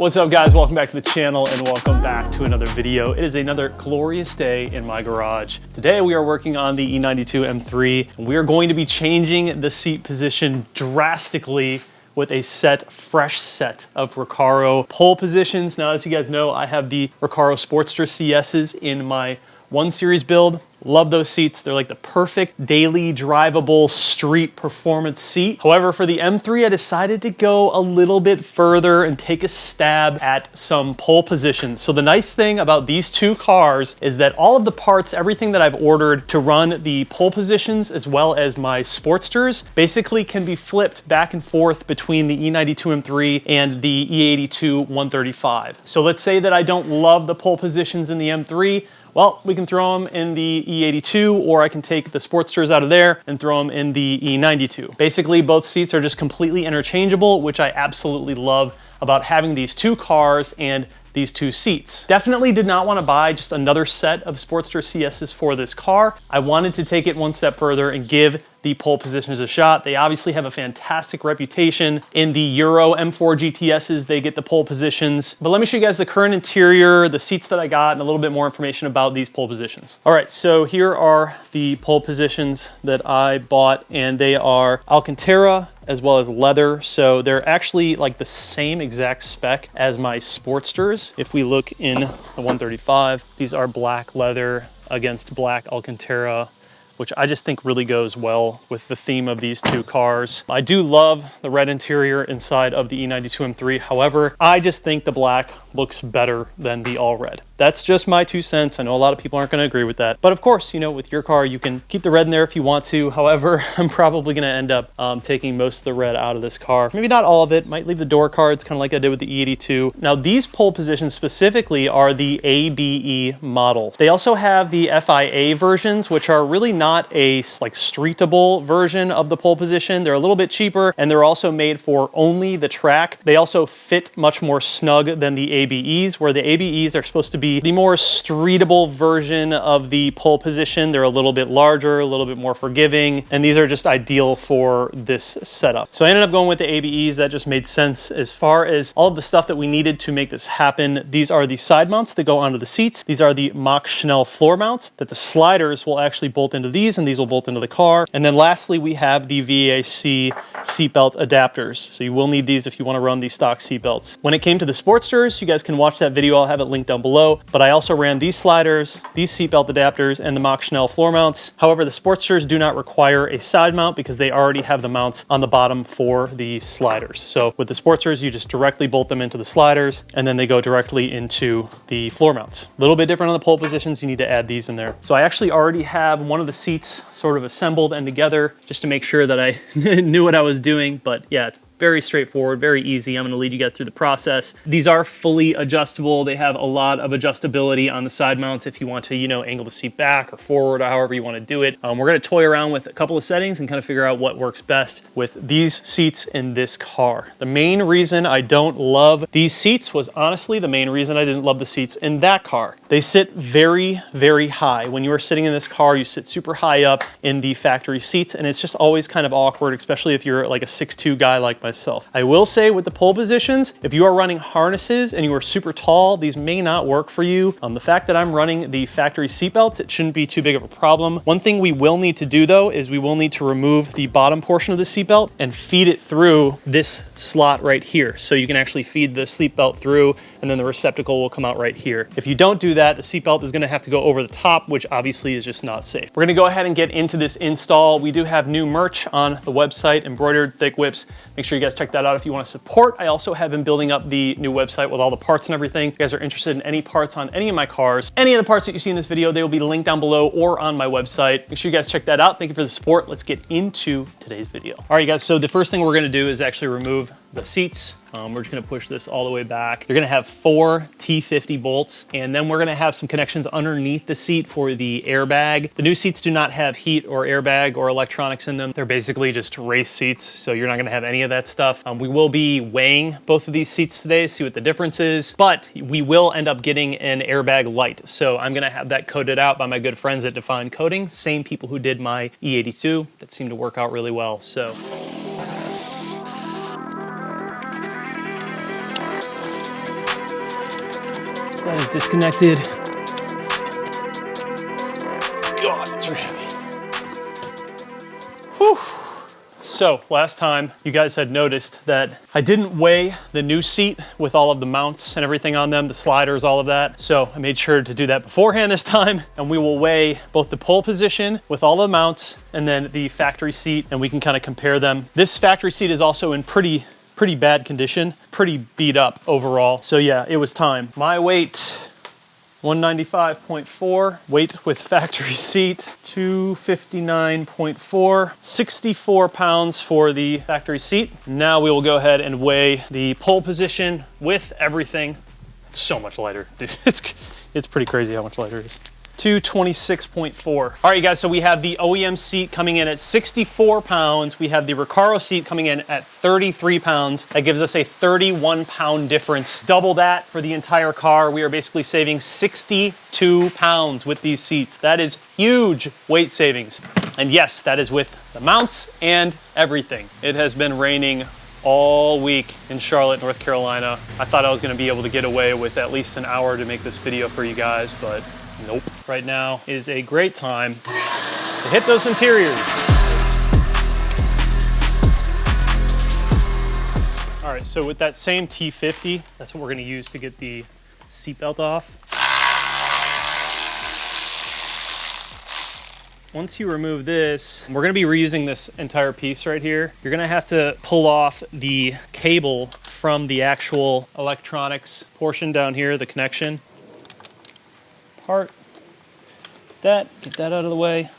What's up guys, welcome back to the channel and welcome back to another video. It is another glorious day in my garage. Today we are working on the E92 M3 and we are going to be changing the seat position drastically with a fresh set of Recaro pole positions. Now, as you guys know, I have the Recaro Sportster CSs in my 1 Series build. Love those seats. They're like the perfect daily drivable street performance seat. However, for the M3, I decided to go a little bit further and take a stab at some pole positions. So the nice thing about these two cars is that all of the parts, everything that I've ordered to run the pole positions as well as my Sportsters basically can be flipped back and forth between the E92 M3 and the E82 135. So let's say that I don't love the pole positions in the M3. Well, we can throw them in the E82, or I can take the Sportsters out of there and throw them in the E92. Basically, both seats are just completely interchangeable, which I absolutely love about having these two cars and these two seats. Definitely did not want to buy just another set of Sportster CSs for this car. I wanted to take it one step further and give the pole positions a shot. They obviously have a fantastic reputation. In the Euro M4 GTSs, they get the pole positions. But let me show you guys the current interior, the seats that I got, and a little bit more information about these pole positions. All right, so here are the pole positions that I bought, and they are Alcantara as well as leather. So they're actually like the same exact spec as my Sportsters. If we look in the 135, these are black leather against black Alcantara, which I just think really goes well with the theme of these two cars. I do love the red interior inside of the E92 M3. However, I just think the black looks better than the all red. That's just my 2 cents. I know a lot of people aren't gonna agree with that. But of course, you know, with your car, you can keep the red in there if you want to. However, I'm probably gonna end up taking most of the red out of this car. Maybe not all of it, might leave the door cards, kind of like I did with the E82. Now, these pole positions specifically are the ABE model. They also have the FIA versions, which are really not a like streetable version of the pole position. They're a little bit cheaper and they're also made for only the track. They also fit much more snug than the ABEs, where the ABEs are supposed to be the more streetable version of the pole position. They're a little bit larger, a little bit more forgiving, and these are just ideal for this setup. So I ended up going with the ABEs. That just made sense. As far as all of the stuff that we needed to make this happen, these are the side mounts that go onto the seats. These are the Mach Schnell floor mounts that the sliders will actually bolt into these, and these will bolt into the car. And then lastly, we have the VAC seatbelt adapters. So you will need these if you want to run these stock seatbelts. When it came to the Sportsters, you guys can watch that video. I'll have it linked down below. But I also ran these sliders, these seatbelt adapters, and the Mach Schnell floor mounts. However, the Sportsters do not require a side mount because they already have the mounts on the bottom for the sliders. So with the Sportsters, you just directly bolt them into the sliders, and then they go directly into the floor mounts. A little bit different on the pole positions. You need to add these in there. So I actually already have one of the seats sort of assembled and together just to make sure that I knew what I was doing. But yeah, it's very straightforward, very easy. I'm going to lead you guys through the process. These are fully adjustable. They have a lot of adjustability on the side mounts if you want to, you know, angle the seat back or forward or however you want to do it. We're going to toy around with a couple of settings and kind of figure out what works best with these seats in this car. The main reason I don't love these seats was honestly the main reason I didn't love the seats in that car. They sit very, very high. When you are sitting in this car, you sit super high up in the factory seats, and it's just always kind of awkward, especially if you're like a 6'2" guy like myself. I will say with the pole positions, if you are running harnesses and you are super tall, these may not work for you. The fact that I'm running the factory seatbelts, it shouldn't be too big of a problem. One thing we will need to do though is we will need to remove the bottom portion of the seatbelt and feed it through this slot right here. So you can actually feed the seatbelt through, and then the receptacle will come out right here. If you don't do that, the seatbelt is going to have to go over the top, which obviously is just not safe. We're going to go ahead and get into this install. We do have new merch on the website, embroidered thick whips. Make sure you guys check that out if you want to support. I also have been building up the new website with all the parts and everything. If you guys are interested in any parts on any of my cars, any of the parts that you see in this video, they will be linked down below or on my website. Make sure you guys check that out. Thank you for the support. Let's get into today's video. All right, guys, so the first thing we're going to do is actually remove the seats. We're just gonna push this all the way back. You're gonna have 4 T50 bolts, and then we're gonna have some connections underneath the seat for the airbag. The new seats do not have heat or airbag or electronics in them. They're basically just race seats, so you're not gonna have any of that stuff. We will be weighing both of these seats today to see what the difference is, but we will end up getting an airbag light. So I'm gonna have that coded out by my good friends at Define Coating, same people who did my E82. That seemed to work out really well, so. So that is disconnected. God, it's really heavy. Whew. So last time you guys had noticed that I didn't weigh the new seat with all of the mounts and everything on them, the sliders, all of that. So I made sure to do that beforehand this time, and we will weigh both the pole position with all the mounts and then the factory seat, and we can kind of compare them. This factory seat is also in pretty bad condition, pretty beat up overall. So yeah, it was time. My weight, 195.4, weight with factory seat, 259.4, 64 pounds for the factory seat. Now we will go ahead and weigh the pole position with everything. It's so much lighter, dude. It's pretty crazy how much lighter it is. 226.4. All right, you guys, so we have the OEM seat coming in at 64 pounds. We have the Recaro seat coming in at 33 pounds. That gives us a 31-pound difference. Double that for the entire car. We are basically saving 62 pounds with these seats. That is huge weight savings. And yes, that is with the mounts and everything. It has been raining all week in Charlotte, North Carolina. I thought I was gonna be able to get away with at least an hour to make this video for you guys, but nope. Right now is a great time to hit those interiors. All right, so with that same T50, that's what we're gonna use to get the seatbelt off. Once you remove this, we're gonna be reusing this entire piece right here. You're gonna have to pull off the cable from the actual electronics portion down here, the connection part. Get that out of the way.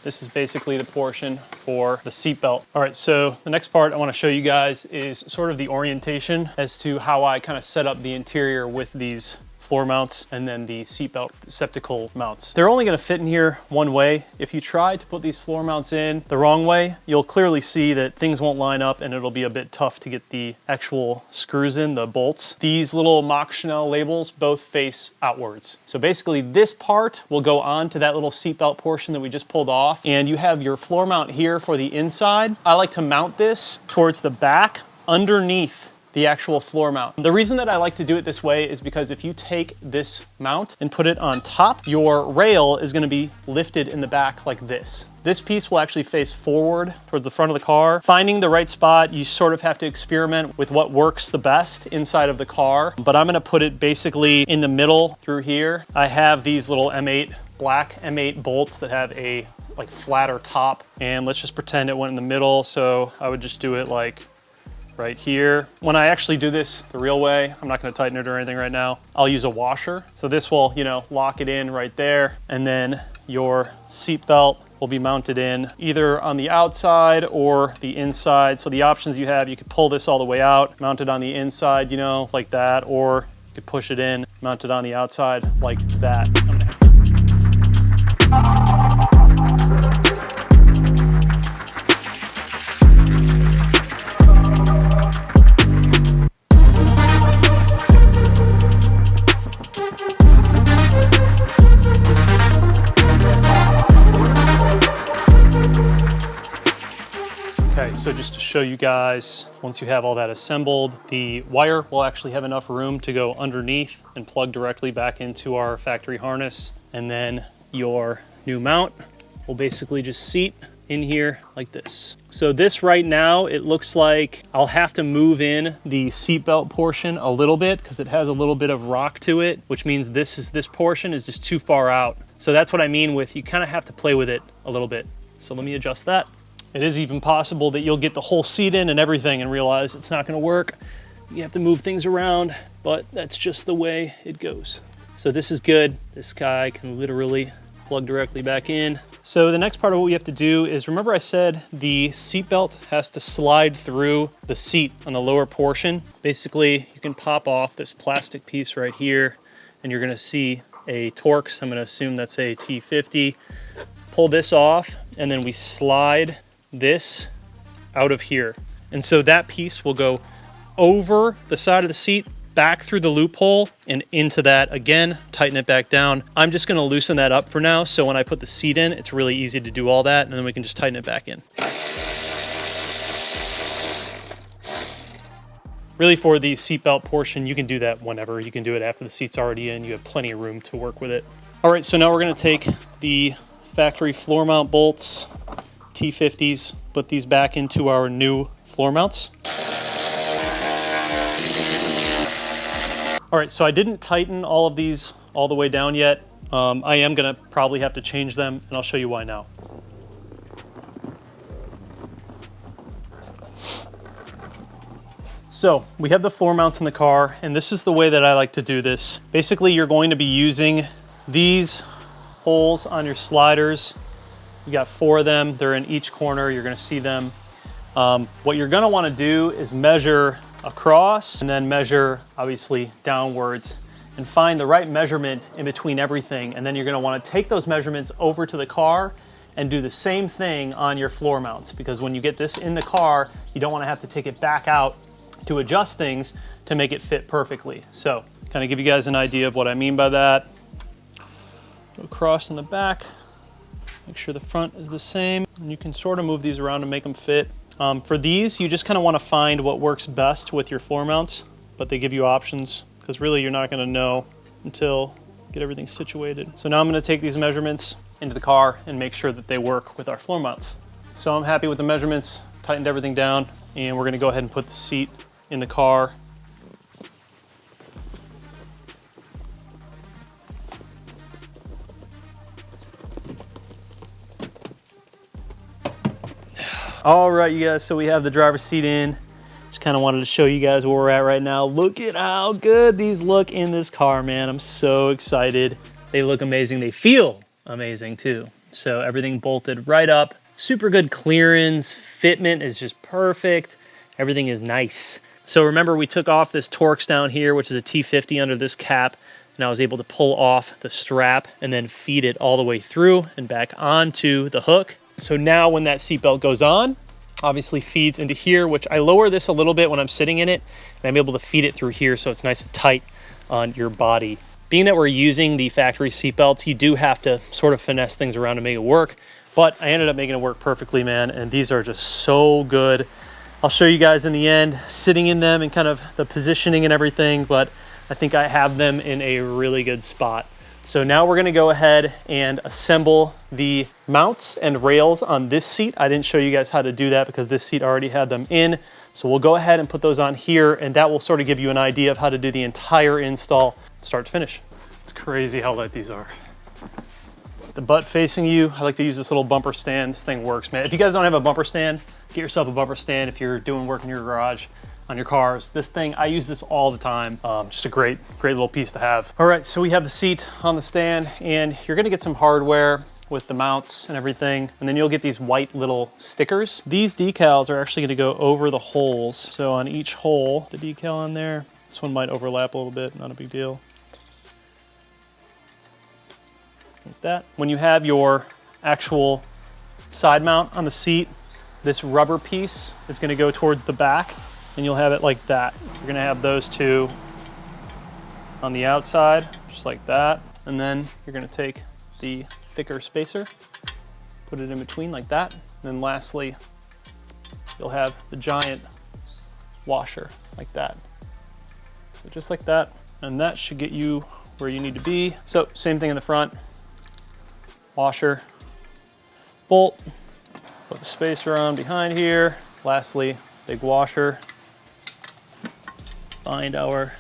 This is basically the portion for the seatbelt. All right, so the next part I want to show you guys is sort of the orientation as to how I kind of set up the interior with these floor mounts and then the seatbelt receptacle mounts. They're only going to fit in here one way. If you try to put these floor mounts in the wrong way, you'll clearly see that things won't line up and it'll be a bit tough to get the actual screws in, the bolts. These little Mach Chanel labels both face outwards. So basically this part will go on to that little seatbelt portion that we just pulled off, and you have your floor mount here for the inside. I like to mount this towards the back underneath the actual floor mount. The reason that I like to do it this way is because if you take this mount and put it on top, your rail is going to be lifted in the back like this. This piece will actually face forward towards the front of the car. Finding the right spot, you sort of have to experiment with what works the best inside of the car, but I'm going to put it basically in the middle through here. I have these little M8 black M8 bolts that have a like flatter top, and let's just pretend it went in the middle, so I would just do it like right here. When I actually do this the real way, I'm not going to tighten it or anything right now, I'll use a washer. So this will, you know, lock it in right there, and then your seat belt will be mounted in either on the outside or the inside. So the options you have, you could pull this all the way out, mount it on the inside, you know, like that, or you could push it in, mount it on the outside like that. Okay, so just to show you guys, once you have all that assembled, the wire will actually have enough room to go underneath and plug directly back into our factory harness. And then your new mount will basically just seat in here like this. So this right now, it looks like I'll have to move in the seatbelt portion a little bit because it has a little bit of rock to it, which means this portion is just too far out. So that's what I mean with you kind of have to play with it a little bit. So let me adjust that. It is even possible that you'll get the whole seat in and everything and realize it's not going to work. You have to move things around, but that's just the way it goes. So this is good. This guy can literally plug directly back in. So the next part of what we have to do is, remember I said the seat belt has to slide through the seat on the lower portion. Basically, you can pop off this plastic piece right here and you're going to see a Torx. I'm going to assume that's a T50. Pull this off and then we slide this out of here. And so that piece will go over the side of the seat, back through the loophole and into that again, tighten it back down. I'm just gonna loosen that up for now, so when I put the seat in, it's really easy to do all that, and then we can just tighten it back in. really for the seatbelt portion, you can do that whenever. You can do it after the seat's already in. You have plenty of room to work with it. All right, so now we're gonna take the factory floor mount bolts, T50s, put these back into our new floor mounts. All right, so I didn't tighten all of these all the way down yet. I am gonna probably have to change them, and I'll show you why now. So we have the floor mounts in the car, and this is the way that I like to do this. Basically, you're going to be using these holes on your sliders. You got 4 of them. They're in each corner. You're gonna see them. What you're gonna wanna do is measure across and then measure, obviously, downwards and find the right measurement in between everything. And then you're gonna wanna take those measurements over to the car and do the same thing on your floor mounts, because when you get this in the car, you don't wanna have to take it back out to adjust things to make it fit perfectly. So, kind of give you guys an idea of what I mean by that. Go across in the back, make sure the front is the same, and you can sort of move these around to make them fit. For these, you just kind of want to find what works best with your floor mounts, but they give you options, because really you're not going to know until you get everything situated. So now I'm going to take these measurements into the car and make sure that they work with our floor mounts. So I'm happy with the measurements, tightened everything down, and we're going to go ahead and put the seat in the car. All right, you guys, so we have the driver's seat in. Just kind of wanted to show you guys where we're at right now. Look at how good these look in this car, man. I'm so excited. They look amazing. They feel amazing too. So everything bolted right up. Super good clearance. Fitment is just perfect. Everything is nice. So remember, we took off this Torx down here, which is a T50 under this cap, and I was able to pull off the strap and then feed it all the way through and back onto the hook. So now when that seatbelt goes on, obviously feeds into here, which I lower this a little bit when I'm sitting in it, and I'm able to feed it through here so it's nice and tight on your body. Being that we're using the factory seatbelts, you do have to sort of finesse things around to make it work, but I ended up making it work perfectly, man, and these are just so good. I'll show you guys in the end, sitting in them and kind of the positioning and everything, but I think I have them in a really good spot. So now we're gonna go ahead and assemble the mounts and rails on this seat. I didn't show you guys how to do that because this seat already had them in. So we'll go ahead and put those on here, and that will sort of give you an idea of how to do the entire install, start to finish. It's crazy how light these are. The butt facing you, I like to use this little bumper stand. This thing works, man. If you guys don't have a bumper stand, get yourself a bumper stand if you're doing work in your garage on your cars. This thing, I use this all the time. Just a great little piece to have. All right, so we have the seat on the stand, and you're gonna get some hardware with the mounts and everything, and then you'll get these white little stickers. These decals are actually gonna go over the holes. So on each hole, the decal on there, this one might overlap a little bit, not a big deal. Like that. When you have your actual side mount on the seat, this rubber piece is gonna go towards the back, and you'll have it like that. You're gonna have those two on the outside, just like that. And then you're gonna take the thicker spacer, put it in between like that. And then lastly, you'll have the giant washer like that. So just like that, and that should get you where you need to be. So same thing in the front, washer, bolt, put the spacer on behind here. Lastly, big washer. Find our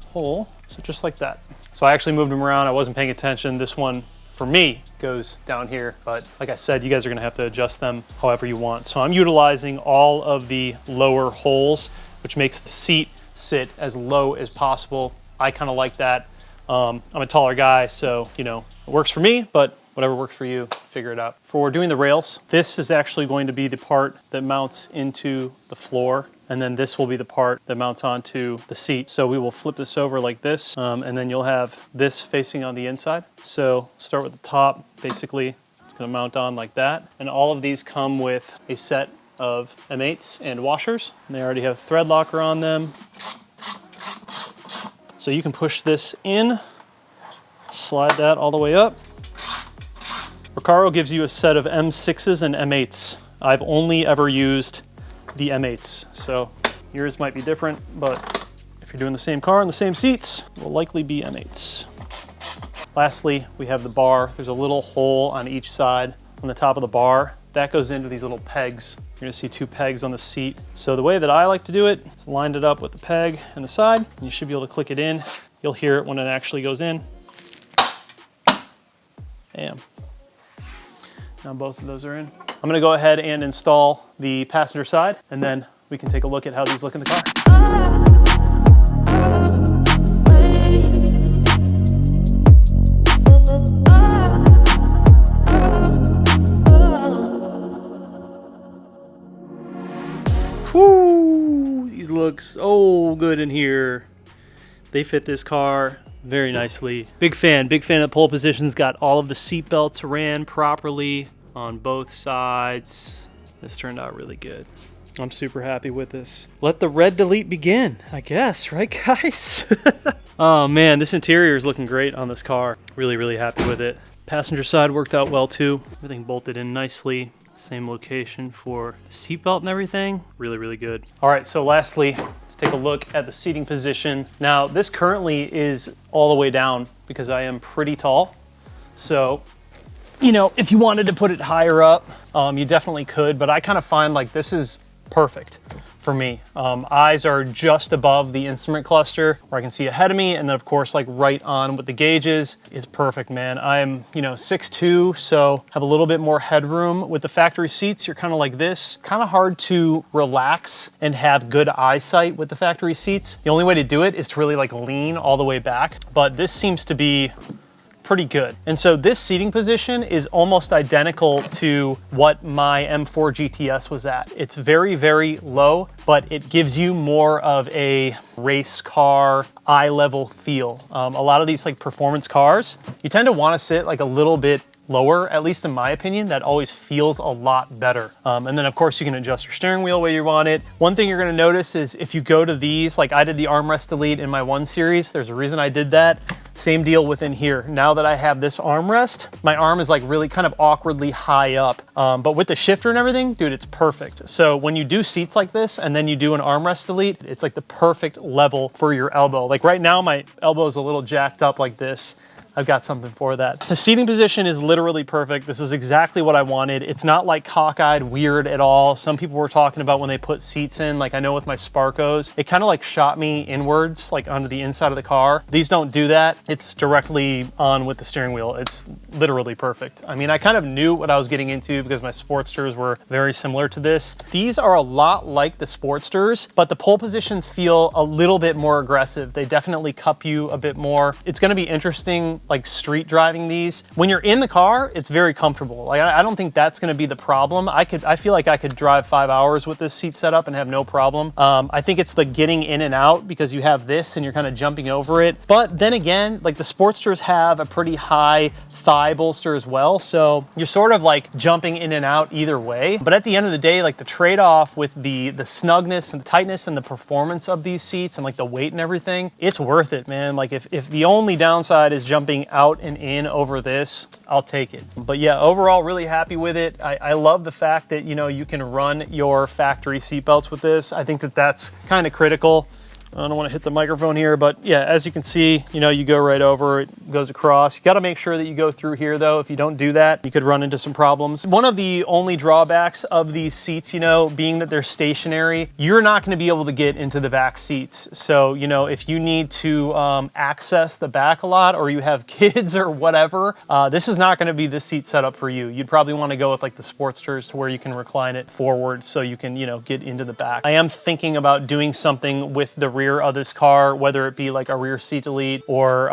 hole, so just like that. So I actually moved them around, I wasn't paying attention. This one, for me, goes down here, but like I said, you guys are gonna have to adjust them however you want. So I'm utilizing all of the lower holes, which makes the seat sit as low as possible. I kind of like that. I'm a taller guy, so you know, it works for me, but whatever works for you, figure it out. For doing the rails, this is actually going to be the part that mounts into the floor, and then this will be the part that mounts onto the seat. So we will flip this over like this, and then you'll have this facing on the inside. So start with the top, basically it's gonna mount on like that. And all of these come with a set of M8s and washers, and they already have thread locker on them. So you can push this in, slide that all the way up. Recaro gives you a set of M6s and M8s. I've only ever used the M8s, so Yours might be different, but if you're doing the same car and the same seats, it will likely be M8s. Lastly, we have the bar. There's a little hole on each side on the top of the bar. That goes into these little pegs. You're gonna see 2 pegs on the seat. So the way that I like to do it is line it up with the peg and the side, and you should be able to click it in. You'll hear it when it actually goes in. Bam. Now both of those are in. I'm gonna go ahead and install the passenger side, and then we can take a look at how these look in the car. Woo! These look so good in here. They fit this car very nicely. Big fan of pole positions. Got all of the seat belts ran properly on both sides. This turned out really good. I'm super happy with this. Let the red delete begin, I guess, right guys? Oh man, this interior is looking great on this car. Really, really happy with it. Passenger side worked out well too. Everything bolted in nicely. Same location for the seatbelt and everything. Really, really good. All right, so lastly, let's take a look at the seating position. Now, this currently is all the way down because I am pretty tall. So, you know, if you wanted to put it higher up, you definitely could, but I kind of find like this is perfect for me. Eyes are just above the instrument cluster where I can see ahead of me, and then of course like right on with the gauges is perfect, man. I'm, you know, 6'2", so have a little bit more headroom. With the factory seats, you're kind of like this. Kind of hard to relax and have good eyesight with the factory seats. The only way to do it is to really like lean all the way back, but this seems to be pretty good. And so this seating position is almost identical to what my M4 GTS was at. It's very, very low, but it gives you more of a race car, eye level feel. A lot of these like performance cars, you tend to want to sit like a little bit lower, at least in my opinion. That always feels a lot better. And then of course you can adjust your steering wheel where you want it. One thing you're gonna notice is if you go to these, like I did the armrest delete in my 1 Series, there's a reason I did that. Same deal within here. Now that I have this armrest, my arm is like really kind of awkwardly high up. But with the shifter and everything, dude, it's perfect. So when you do seats like this and then you do an armrest delete, it's like the perfect level for your elbow. Like right now, my elbow is a little jacked up like this. I've got something for that. The seating position is literally perfect. This is exactly what I wanted. It's not like cockeyed weird at all. Some people were talking about when they put seats in, like I know with my Sparkos, it kind of like shot me inwards, like onto the inside of the car. These don't do that. It's directly on with the steering wheel. It's literally perfect. I mean, I kind of knew what I was getting into because my Sportsters were very similar to this. These are a lot like the Sportsters, but the pole positions feel a little bit more aggressive. They definitely cup you a bit more. It's gonna be interesting like street driving these. When you're in the car, it's very comfortable. Like I don't think that's gonna be the problem. I feel like I could drive 5 hours with this seat setup and have no problem. I think it's the getting in and out because you have this and you're kind of jumping over it. But then again, like the Sportsters have a pretty high thigh bolster as well. So you're sort of like jumping in and out either way. But at the end of the day, like the trade-off with the snugness and the tightness and the performance of these seats and like the weight and everything, it's worth it, man. Like if the only downside is jumping out and in over this, I'll take it. But yeah, overall really happy with it. I love the fact that, you know, you can run your factory seatbelts with this. I think that that's kind of critical. I don't want to hit the microphone here, but yeah, as you can see, you know, you go right over, it goes across. You got to make sure that you go through here though. If you don't do that, you could run into some problems. One of the only drawbacks of these seats, you know, being that they're stationary, you're not going to be able to get into the back seats. So, you know, if you need to access the back a lot or you have kids or whatever, this is not going to be the seat setup for you. You'd probably want to go with like the Sportsters to where you can recline it forward so you can, you know, get into the back. I am thinking about doing something with the rear of this car, whether it be like a rear seat delete or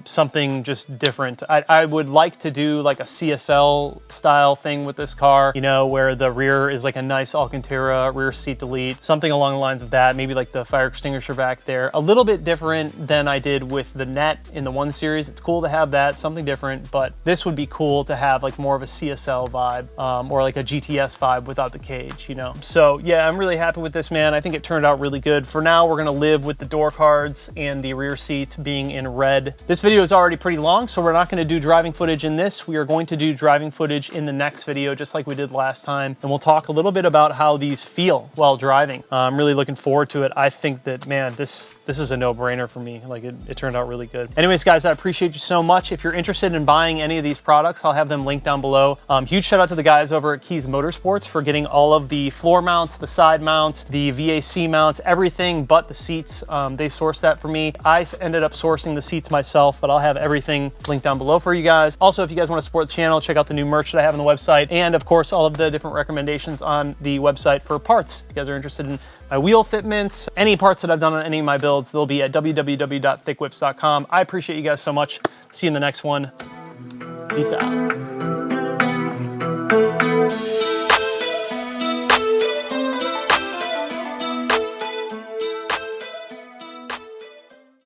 something just different. I would like to do like a CSL style thing with this car, you know, where the rear is like a nice Alcantara rear seat delete, something along the lines of that, maybe like the fire extinguisher back there. A little bit different than I did with the Net in the 1 Series. It's cool to have that, something different, but this would be cool to have like more of a CSL vibe or like a GTS vibe without the cage, you know? So yeah, I'm really happy with this, man. I think it turned out really good. For now, we're gonna live live with the door cards and the rear seats being in red. This video is already pretty long, so we're not going to do driving footage in this. We are going to do driving footage in the next video, just like we did last time. And we'll talk a little bit about how these feel while driving. I'm really looking forward to it. I think that, man, this is a no-brainer for me. Like it turned out really good. Anyways, guys, I appreciate you so much. If you're interested in buying any of these products, I'll have them linked down below. Huge shout out to the guys over at Keys Motorsports for getting all of the floor mounts, the side mounts, the VAC mounts, everything but the seats. They sourced that for me. I ended up sourcing the seats myself, but I'll have everything linked down below for you guys. Also, if you guys want to support the channel, check out the new merch that I have on the website, and of course, all of the different recommendations on the website for parts. If you guys are interested in my wheel fitments, any parts that I've done on any of my builds, they'll be at www.thickwhips.com. I appreciate you guys so much. See you in the next one. Peace out.